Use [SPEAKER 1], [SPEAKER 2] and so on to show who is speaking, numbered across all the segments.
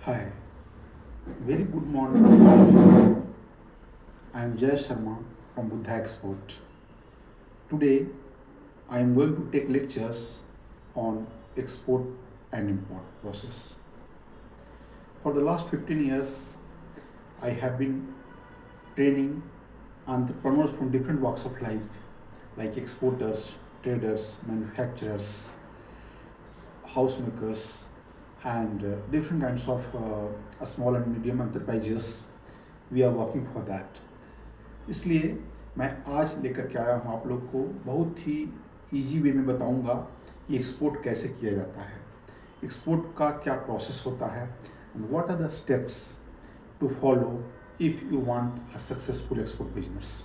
[SPEAKER 1] Hi, very good morning to all of you. I am Jay Sharma from Buddha Export. Today, I am going to take lectures on export and import process. For the last 15 years, I have been training entrepreneurs from different walks of life, like exporters, traders, manufacturers, housemakers, and different kinds of small and medium enterprises. We are working for that. इसलिए मैं आज लेकर के आया हूँ आप लोग को बहुत ही इजी वे में बताऊंगा कि एक्सपोर्ट कैसे किया जाता है, एक्सपोर्ट का क्या प्रोसेस होता है and what are the steps to follow if you want a successful export business.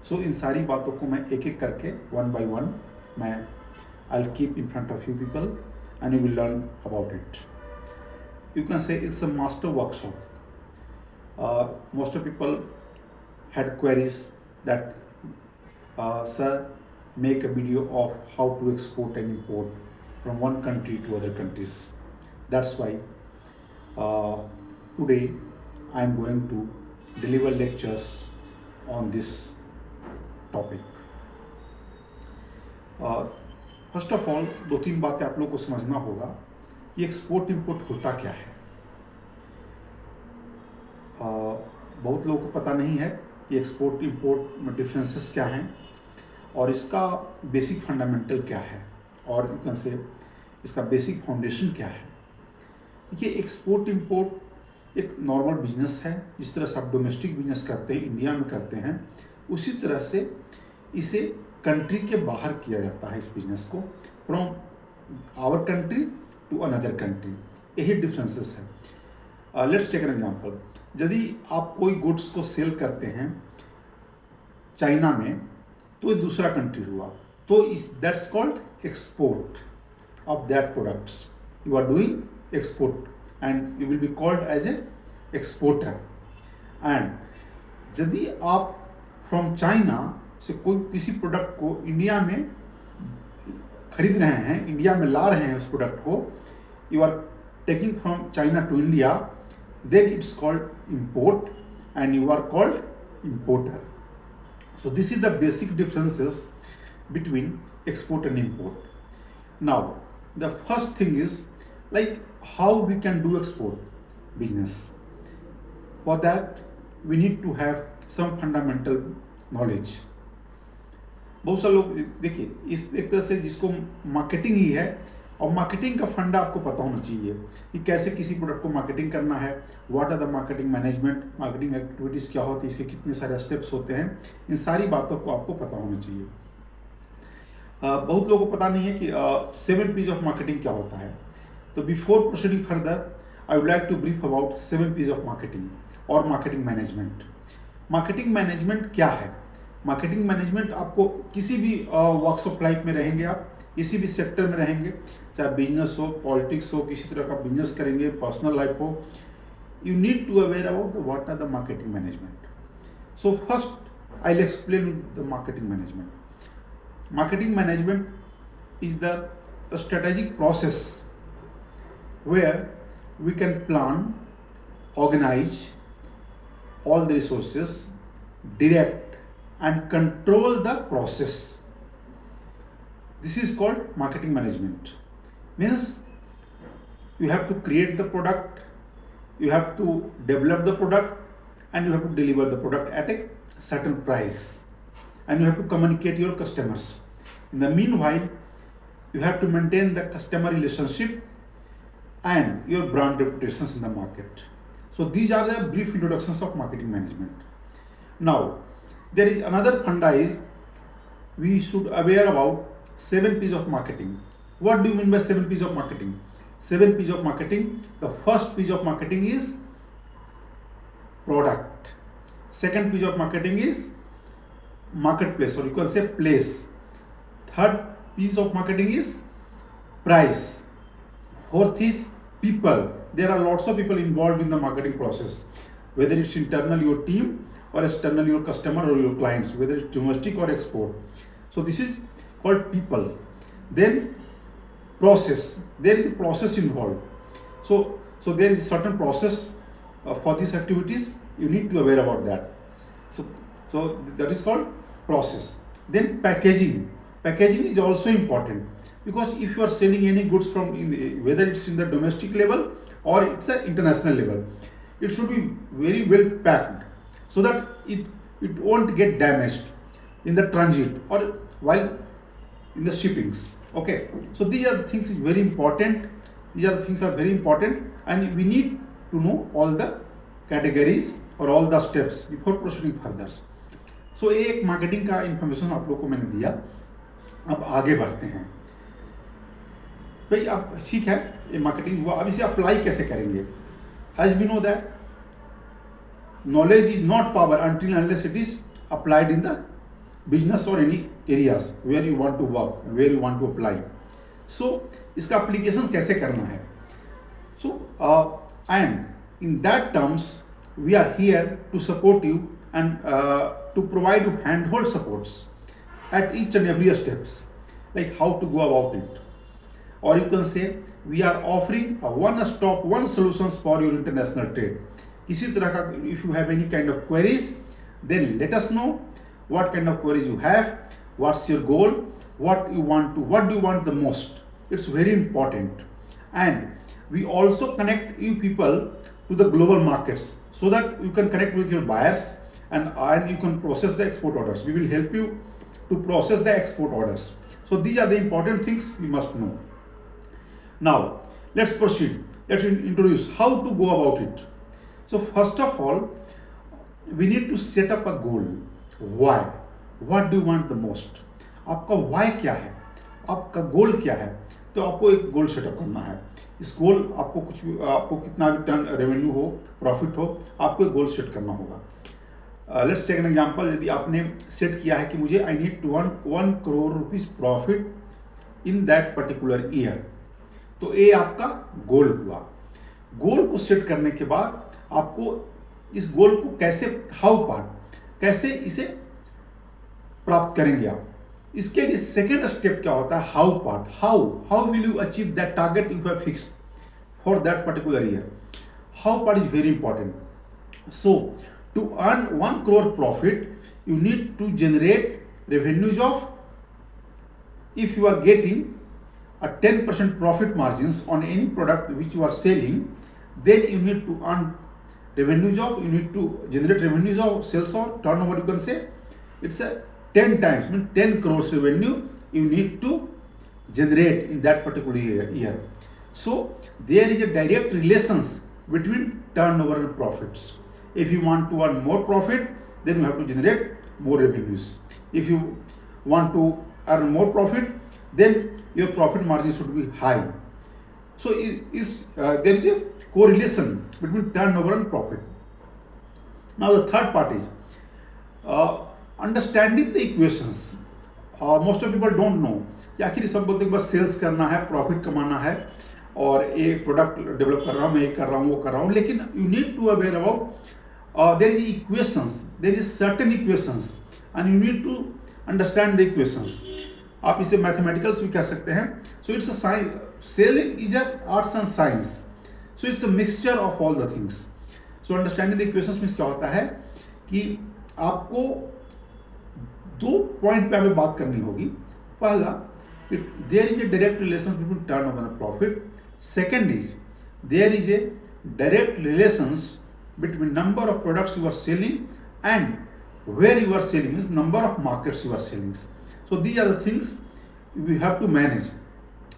[SPEAKER 1] So इन सारी बातों को मैं एक एक करके वन बाय वन मैं I will keep in front of you people and you will learn about it. You can say it's a master workshop. Most of people had queries that, sir, make a video of how to export and import from one country to other countries. That's why today I am going to deliver lectures on this topic. First of all दो तीन बातें आप लोगों को समझना होगा कि export import होता क्या है. बहुत लोगों को पता नहीं है कि एक्सपोर्ट इंपोर्ट में डिफरेंसेस क्या हैं और इसका बेसिक फंडामेंटल क्या है और यू कैन से इसका बेसिक फाउंडेशन क्या है. देखिए, एक्सपोर्ट इंपोर्ट एक नॉर्मल बिजनेस है. जिस तरह से आप डोमेस्टिक बिजनेस करते हैं, इंडिया में करते हैं, उसी तरह से इसे कंट्री के बाहर किया जाता है. इस बिजनेस को from our country to another country, यही डिफरेंसेस है. Let's take an example. यदि आप कोई गुड्स को सेल करते हैं चाइना में, तो ये दूसरा कंट्री हुआ, तो that's called export of that products. You are doing export and you will be called as a exporter. And यदि आप फ्रॉम चाइना से कोई किसी प्रोडक्ट को इंडिया में खरीद रहे हैं, इंडिया में ला रहे हैं उस प्रोडक्ट को, you are taking from China to India, then it's called import and you are called importer. So this is the basic differences between export and import. Now the first thing is like how we can do export business. For that we need to have some fundamental knowledge. बहुत सारे लोग देखिए, इस एक तरह से जिसको marketing ही है, और मार्केटिंग का फंडा आपको पता होना चाहिए कि कैसे किसी प्रोडक्ट को मार्केटिंग करना है, what are the marketing management, marketing activities क्या होती है, इसके कितने सारे स्टेप्स होते हैं, इन सारी बातों को आपको पता होना चाहिए. बहुत लोगों को पता नहीं है कि 7 P's ऑफ मार्केटिंग क्या होता है. तो before proceeding further I would like to brief about 7 P's of marketing और मार्केटिंग मैनेजमेंट. मार्केटिंग मैनेजमेंट क्या है? मार्केटिंग मैनेजमेंट आपको किसी भी वॉक्स ऑफ लाइफ में रहेंगे, आप किसी भी सेक्टर में रहेंगे, चाहे बिजनेस हो, पॉलिटिक्स हो, किसी तरह का बिजनेस करेंगे, पर्सनल लाइफ हो, you need to aware about what are the marketing management. So first I will explain the marketing management. Marketing management is the strategic process where we can plan, organize all the resources, direct and control the process. This is called marketing management. Means you have to create the product, you have to develop the product, and you have to deliver the product at a certain price, and you have to communicate your customers. In the meanwhile, you have to maintain the customer relationship and your brand reputations in the market. So these are the brief introductions of marketing management. Now there is another funda is we should aware about 7 P's of marketing. What do you mean by 7 P's of marketing? 7 P's of marketing. The first P of marketing is product. Second P of marketing is marketplace, or you can say place. Third P of marketing is price. Fourth is people. There are lots of people involved in the marketing process, whether it's internal your team or external your customer or your clients, whether it's domestic or export. So this is called people. Then process. There is a process involved. So So there is a certain process for these activities. You need to aware about that. So, so that is called process. Then packaging. Packaging is also important, because if you are selling any goods from whether it's in the domestic level or it's the international level, it should be very well packed so that it won't get damaged in the transit or while in the shippings. Okay, so these are the things is very important. These are the things are very important, and we need to know all the categories और all the steps before proceeding further. So ये एक marketing का information आप लोग को मैंने दिया. अब आगे बढ़ते हैं भाई. अब ठीक है, ये मार्केटिंग हुआ. अब इसे अप्लाई कैसे करेंगे? As we know that knowledge is not power until unless it is applied in the business or any areas where you want to work, where you want to apply. So इसका applications कैसे करना है? So and in that terms we are here to support you and to provide you handhold supports at each and every steps, like how to go about it, or you can say we are offering a one-stop, one solutions for your international trade. किसी तरह का if you have any kind of queries, then let us know what kind of queries you have, what's your goal, what do you want the most. It's very important. And we also connect you people to the global markets so that you can connect with your buyers and you can process the export orders. We will help you to process the export orders. So these are the important things we must know. Now let's proceed. Let's introduce how to go about it. So first of all, we need to set up a goal. Why? What do you want the most? आपका why क्या है? आपका goal क्या है? तो आपको एक goal setup करना है. इस goal आपको कितना भी टर्न रेवेन्यू हो, प्रॉफिट हो, आपको एक goal सेट करना होगा. Let's take an example. यदि आपने सेट किया है कि मुझे I need to 1 crore rupees profit in that particular year, तो ये आपका गोल हुआ. गोल को सेट करने के बाद आपको इस गोल को कैसे कैसे इसे प्राप्त करेंगे आप. इसके लिए सेकेंड स्टेप क्या होता है? How will you achieve that target you have fixed for that particular year. How part is very important. So to earn 1 crore profit, you need to generate revenues of, if you are getting a 10% profit margins on any product which you are selling, then you need to earn revenues of, you need to generate revenues of sales or turnover, you can say it's a 10 times, means 10 crores revenue you need to generate in that particular year. So there is a direct relations between turnover and profits. If you want to earn more profit, then you have to generate more revenues. If you want to earn more profit, then your profit margin should be high. So there is a correlation between turnover and profit. Now the third part is understanding the equations. Most of people don't know कि आखिर सब बोलते हैं बस sales करना है, profit कमाना है और एक प्रोडक्ट डेवलप कर रहा हूँ, मैं ये कर रहा हूँ, वो कर रहा हूँ. लेकिन you need to aware about there is equations, there is certain equations and you need to understand the equations. आप इसे mathematicals भी कह सकते हैं. So it's a science. Selling is a arts and science. So it's a mixture of all the things. So understanding the equations means क्या होता है कि आपको 2 पॉइंट पे हमें बात करनी होगी. पहला, there is a direct relation between turnover and profit. Second is there is a direct relations between number of products you are selling and where you are selling, is number of markets you are selling. So these are the things we have to manage.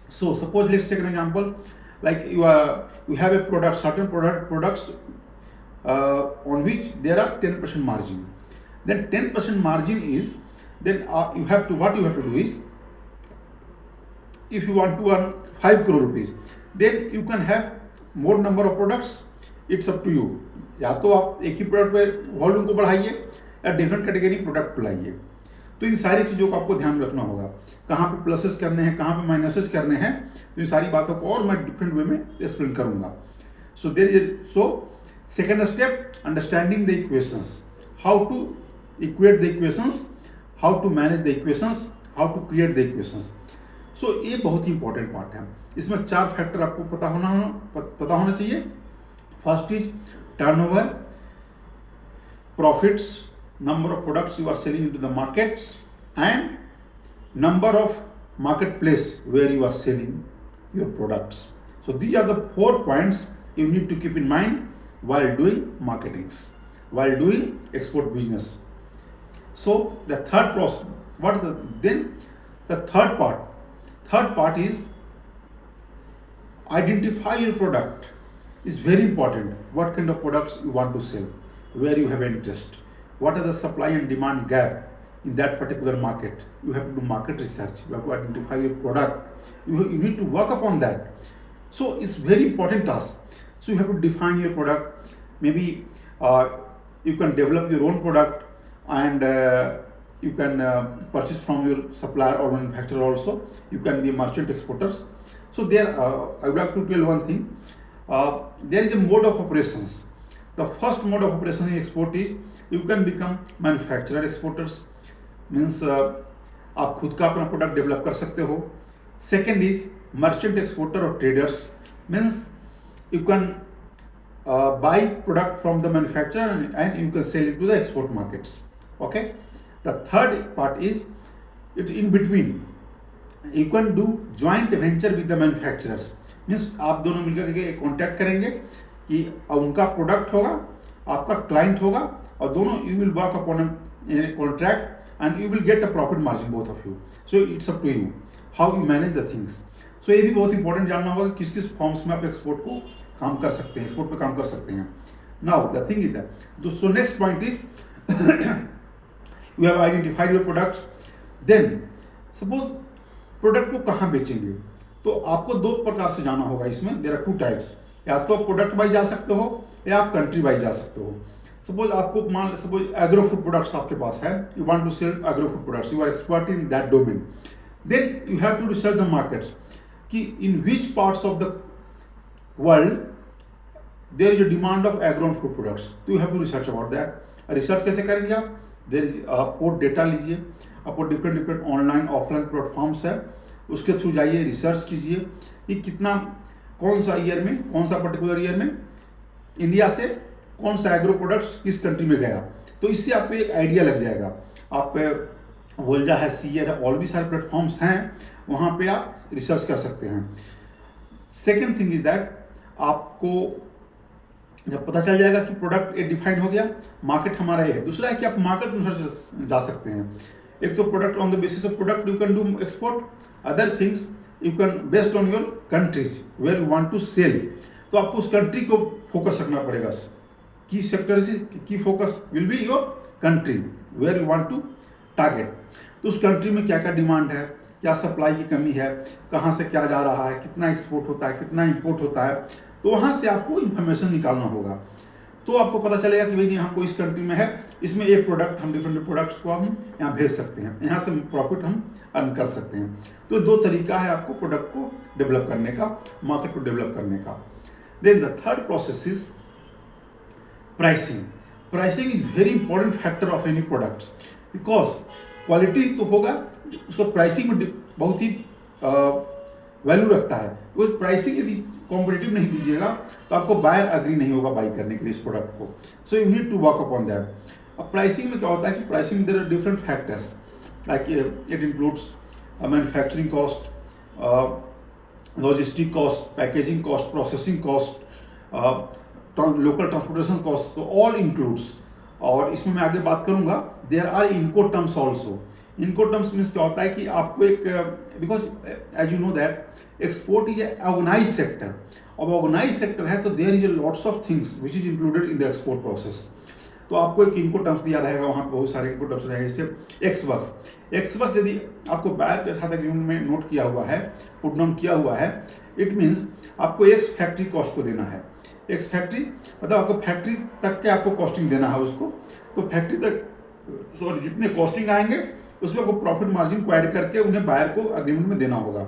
[SPEAKER 1] So suppose let's take an example, like you have a product, certain products on which there are 10% margin. Then 10% margin is, then what you have to do is, if you want to earn 5 crore rupees, then you can have more number of products. It's up to you. या तो आप एक ही product पे volume को बढ़ाइए या different category product लाइए. तो इन सारी चीज़ों को आपको ध्यान रखना होगा. कहाँ पे प्लसेस करने हैं, कहाँ पे माइनसेस करने हैं, तो इन सारी बातों को और मैं डिफरेंट वे में एक्सप्लेन करूँगा. So second step, understanding the equations, how to equate the equations, how to manage the equations, how to create the equations. So ये बहुत ही इंपॉर्टेंट पार्ट है। इसमें 4 फैक्टर आपको पता होना चाहिए। First is turnover, profits, number of products you are selling into the markets, and number of marketplace where you are selling your products. So these are the 4 points you need to keep in mind while doing marketings, while doing export business. So the third process, the third part is identify your product. Is very important. What kind of products you want to sell, where you have interest, what are the supply and demand gap in that particular market. You have to do market research, you have to identify your product, you need to work upon that. So it's very important task. So you have to define your product. Maybe you can develop your own product, and you can purchase from your supplier or manufacturer also. You can be a merchant exporters. So there I would like to tell one thing. There is a mode of operations. The first mode of operation in export is you can become manufacturer exporters, means आप खुद का अपना product develop कर सकते हो. Second is merchant exporter और traders, means you can buy product from the manufacturer and you can sell it to the export markets. Okay, the third part is it in between. You can do joint venture with the manufacturers, means आप दोनों मिलकर के contact करेंगे कि उनका product होगा, आपका client होगा, और दोनों you will work upon a contract and you will get a profit margin both of you. So it's up to you how you manage the things. So ये भी बहुत इंपॉर्टेंट जानना होगा कि किस किस फॉर्म्स में आप एक्सपोर्ट को काम कर सकते हैं, एक्सपोर्ट पे काम कर सकते हैं. Now the thing is that, so next point is you have identified your products. Then suppose product को कहाँ बेचेंगे, तो आपको 2 प्रकार से जाना होगा. इसमें देयर आर 2 टाइप्स. या तो आप प्रोडक्ट वाइज जा सकते हो या आप कंट्री वाइज जा सकते हो. सपोज आपको सपोज एग्रो फूड प्रोडक्ट्स आपके पास है, you want to sell agro food products, you are expert in that domain. Then you have to research the markets कि in which parts of the world there is a demand of agro and food products. तो you have to research about that. Research कैसे करेंगे आप? There is आपको data लीजिए, आपको different online offline platforms है, उसके थ्रू जाइए, रिसर्च कीजिए कि कितना, कौन सा ईयर में, कौन सा पर्टिकुलर ईयर में इंडिया से कौन सा एग्रो प्रोडक्ट्स किस कंट्री में गया. तो इससे आपको एक आइडिया लग जाएगा. आप वोल्जा है, सीयर है, और भी सारे प्लेटफॉर्म्स हैं, वहाँ पे आप रिसर्च कर सकते हैं. सेकेंड थिंग इज दैट आपको जब पता चल जाएगा कि प्रोडक्ट एक डिफाइन हो गया, मार्केट हमारा ये है. दूसरा है कि आप मार्केट अनुसार जा सकते हैं. एक तो product on the basis of product you can do export. Other things you can based on your countries where you want to sell. तो आपको उस कंट्री को फोकस रखना पड़ेगा. की सेक्टर से की focus will be your country where you want to target. तो उस कंट्री में क्या क्या डिमांड है, क्या सप्लाई की कमी है, कहाँ से क्या जा रहा है, कितना एक्सपोर्ट होता है, कितना इंपोर्ट होता है. तो वहाँ से आपको इन्फॉर्मेशन निकालना होगा. तो आपको पता चलेगा कि भाई नहीं, हमको इस कंट्री में है, इसमें एक प्रोडक्ट, हम डिफरेंट प्रोडक्ट्स को हम यहाँ भेज सकते हैं, यहाँ से प्रॉफिट हम अर्न कर सकते हैं. तो 2 तरीका है आपको प्रोडक्ट को डेवलप करने का, मार्केट को डेवलप करने का. Then the third process is pricing. Pricing is very important factor of any products, because quality तो होगा, उसका प्राइसिंग में बहुत ही वैल्यू रखता है. बिकॉज प्राइसिंग यदि कॉम्पिटिटिव नहीं दीजिएगा तो आपको बायर अग्री नहीं होगा बाई करने के लिए इस प्रोडक्ट को. So you need to work upon that. अब प्राइसिंग में क्या होता है कि प्राइसिंग में there are different factors, like it includes manufacturing cost, logistic cost, packaging cost, processing cost, local transportation cost, all includes. और इसमें मैं आगे बात करूंगा. There are Incoterms also. Incoterms means क्या होता है कि आपको एक, because as you know that export is organise sector. अब ऑर्गेनाइज सेक्टर है तो there is lots of things which is included in the export process. तो आपको एक इनको टर्म्स दिया रहेगा, वहाँ पे बहुत सारे इनको टर्म्स रहेंगे. जैसे एक्स वर्क्स यदि आपको बायर के साथ एग्रीमेंट में नोट किया हुआ है, पुट डाउन किया हुआ है, इट मीन्स आपको एक्स फैक्ट्री कॉस्ट को देना है. एक्स फैक्ट्री मतलब आपको फैक्ट्री तक के आपको कॉस्टिंग देना है उसको. तो फैक्ट्री तक जितने कॉस्टिंग आएंगे उसमें आपको प्रॉफिट मार्जिन को ऐड करके उन्हें बायर को एग्रीमेंट में देना होगा.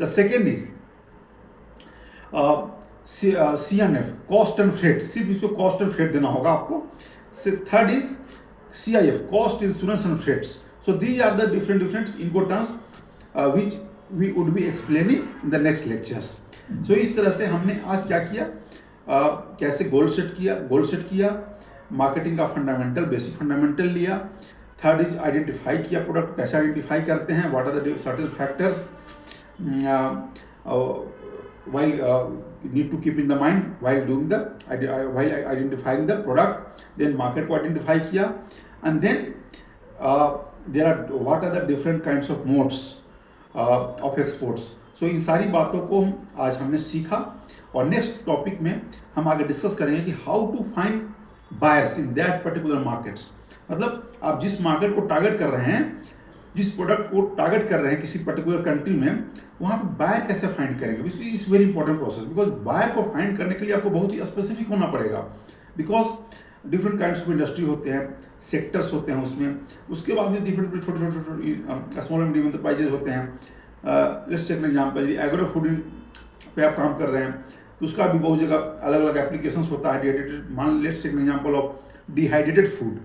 [SPEAKER 1] The second is CNF, cost and freight. सिर्फ इसको कॉस्ट एंड फ्रेट देना होगा आपको. Third is CIF, cost, insurance and freights. So these are the different इनको terms which we would be explaining in the next lectures. So इस तरह से हमने आज क्या किया, कैसे गोल सेट किया, मार्केटिंग का फंडामेंटल, बेसिक फंडामेंटल लिया। थर्ड इज आइडेंटिफाई किया, प्रोडक्ट को कैसे आइडेंटिफाई करते हैं, what are the certain factors while you need to keep in the mind while doing the while identifying the product. Then market को identify किया, and then there are what are the different kinds of modes of exports. So इन सारी बातों को आज हमने सीखा, और next topic में हम आगे डिस्कस करेंगे कि how to find buyers in that particular markets. मतलब आप जिस मार्केट को टारगेट कर रहे हैं, जिस प्रोडक्ट को टारगेट कर रहे हैं किसी पर्टिकुलर कंट्री में, वहाँ पे बायर कैसे फाइंड करेंगे। It's very important process, because buyer को फाइंड करने के लिए आपको बहुत ही स्पेसिफिक होना पड़ेगा, because different kinds of industry होते हैं, सेक्टर्स होते हैं उसमें, उसके बाद भी डिफरेंट छोटे स्मॉल एंड मीडियम एंटरप्राइजेज होते हैं। Let's take an example, agro food पे आप काम कर रहे हैं तो उसका भी बहुत जगह अलग अलग एप्लीकेशंस होता है। डिहाइड्रेटेड, मान let's take an example of dehydrated food,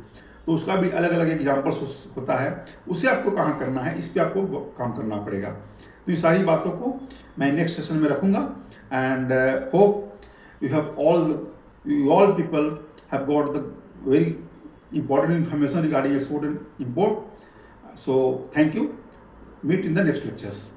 [SPEAKER 1] तो उसका भी अलग अलग एग्जाम्पल्स होता है, उसे आपको कहाँ करना है, इस पर आपको काम करना पड़ेगा। तो ये सारी बातों को मैं नेक्स्ट सेशन में रखूँगा, and hope you all people have got the very important information regarding export and import. So thank you. Meet in the next lectures.